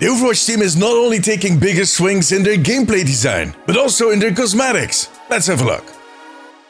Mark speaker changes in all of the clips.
Speaker 1: The Overwatch team is not only taking bigger swings in their gameplay design, but also in their cosmetics. Let's have a look.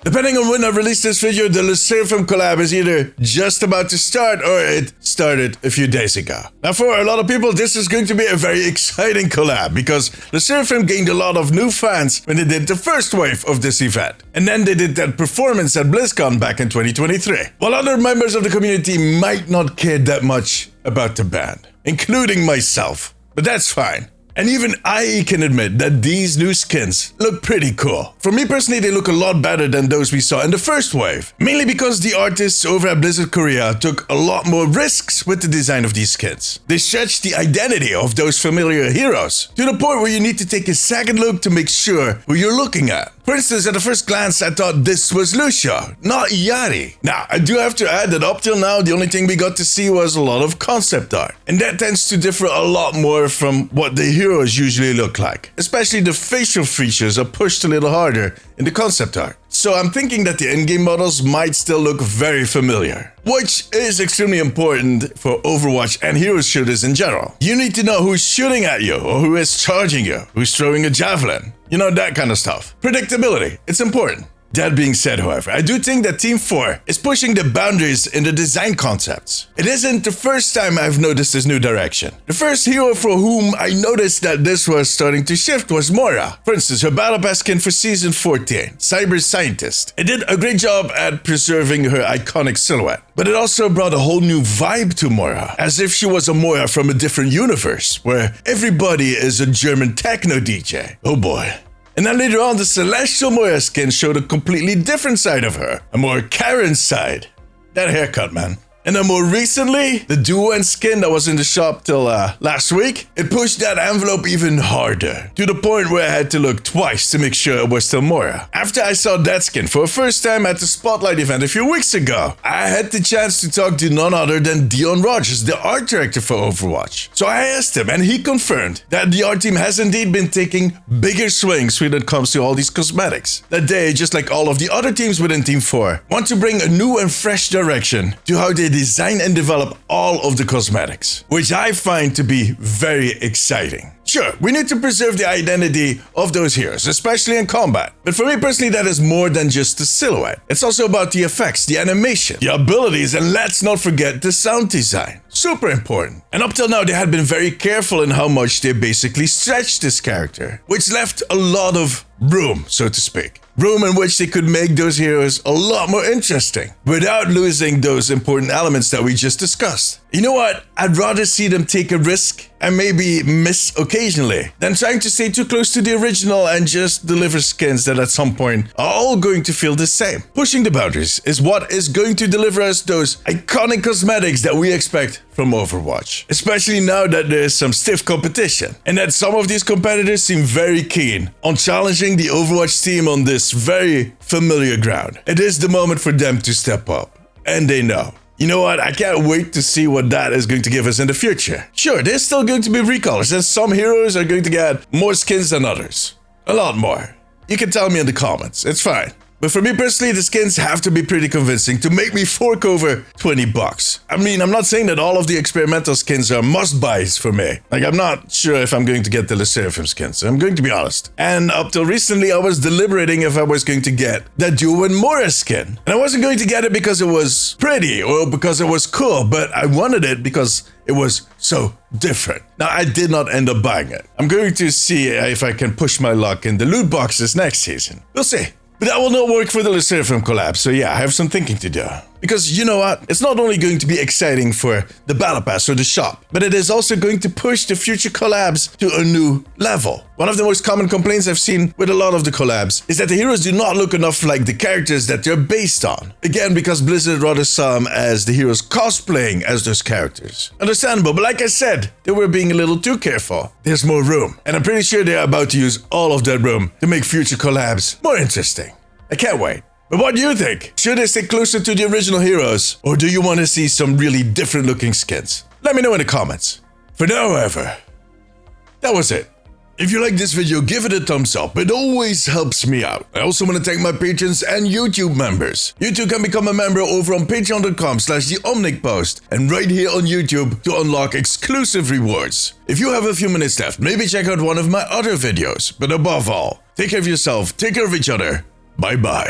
Speaker 1: Depending on when I release this video, the LeSeraphim collab is either just about to start or it started a few days ago. Now for a lot of people, this is going to be a very exciting collab because LeSeraphim gained a lot of new fans when they did the first wave of this event. And then they did that performance at BlizzCon back in 2023. While other members of the community might not care that much about the band, including myself. But that's fine. And even I can admit that these new skins look pretty cool. For me personally, they look a lot better than those we saw in the first wave. Mainly because the artists over at Blizzard Korea took a lot more risks with the design of these skins. They stretched the identity of those familiar heroes to the point where you need to take a second look to make sure who you're looking at. For instance, at the first glance, I thought this was Lucia, not Yari. Now, I do have to add that up till now, the only thing we got to see was a lot of concept art. And that tends to differ a lot more from what the heroes usually look like. Especially the facial features are pushed a little harder in the concept art. So I'm thinking that the in-game models might still look very familiar, which is extremely important for Overwatch and hero shooters in general. You need to know who's shooting at you or who is charging you, who's throwing a javelin. You know, that kind of stuff. Predictability, it's important. That being said, however, I do think that Team 4 is pushing the boundaries in the design concepts. It isn't the first time I've noticed this new direction. The first hero for whom I noticed that this was starting to shift was Moira. For instance, her Battle Pass skin for Season 14, Cyber Scientist. It did a great job at preserving her iconic silhouette. But it also brought a whole new vibe to Moira, as if she was a Moira from a different universe, where everybody is a German techno DJ. Oh boy. And then later on, the Celestial Moira skin showed a completely different side of her. A more Karen side. That haircut, man. And then more recently, the Duo skin that was in the shop till last week, it pushed that envelope even harder, to the point where I had to look twice to make sure it was still Moira. After I saw that skin for the first time at the Spotlight event a few weeks ago, I had the chance to talk to none other than Dion Rogers, the art director for Overwatch. So I asked him, and he confirmed that the art team has indeed been taking bigger swings when it comes to all these cosmetics. That they, just like all of the other teams within Team 4, want to bring a new and fresh direction to how they design and develop all of the cosmetics, which I find to be very exciting. Sure, we need to preserve the identity of those heroes, especially in combat. But for me personally, that is more than just the silhouette. It's also about the effects, the animation, the abilities, and let's not forget the sound design. Super important. And up till now, they had been very careful in how much they basically stretched this character, which left a lot of room, so to speak. Room in which they could make those heroes a lot more interesting, without losing those important elements that we just discussed. You know what? I'd rather see them take a risk and maybe miss occasionally than trying to stay too close to the original and just deliver skins that at some point are all going to feel the same. Pushing the boundaries is what is going to deliver us those iconic cosmetics that we expect from Overwatch. Especially now that there is some stiff competition and that some of these competitors seem very keen on challenging the Overwatch team on this very familiar ground. It is the moment for them to step up, and they know. You know what? I can't wait to see what that is going to give us in the future. Sure, there's still going to be recolors, and some heroes are going to get more skins than others. A lot more. You can tell me in the comments, it's fine. But for me personally, the skins have to be pretty convincing to make me fork over 20 bucks. I mean, I'm not saying that all of the experimental skins are must-buys for me. Like, I'm not sure if I'm going to get the LeSeraphim skins, I'm going to be honest. And up till recently, I was deliberating if I was going to get that Duo and Moira skin. And I wasn't going to get it because it was pretty or because it was cool, but I wanted it because it was so different. Now, I did not end up buying it. I'm going to see if I can push my luck in the loot boxes next season. We'll see. But that will not work for the LeSeraphim collab, so yeah, I have some thinking to do. Because you know what? It's not only going to be exciting for the Battle Pass or the shop, but it is also going to push the future collabs to a new level. One of the most common complaints I've seen with a lot of the collabs is that the heroes do not look enough like the characters that they're based on. Again, because Blizzard rather saw them as the heroes cosplaying as those characters. Understandable, but like I said, they were being a little too careful. There's more room, and I'm pretty sure they're about to use all of that room to make future collabs more interesting. I can't wait. But what do you think? Should they stay closer to the original heroes, or do you want to see some really different looking skins? Let me know in the comments. For now, however, that was it. If you like this video, give it a thumbs up. It always helps me out. I also want to thank my patrons and YouTube members. You too can become a member over on patreon.com/theomnicpost and right here on YouTube to unlock exclusive rewards. If you have a few minutes left, maybe check out one of my other videos. But above all, take care of yourself, take care of each other. Bye bye.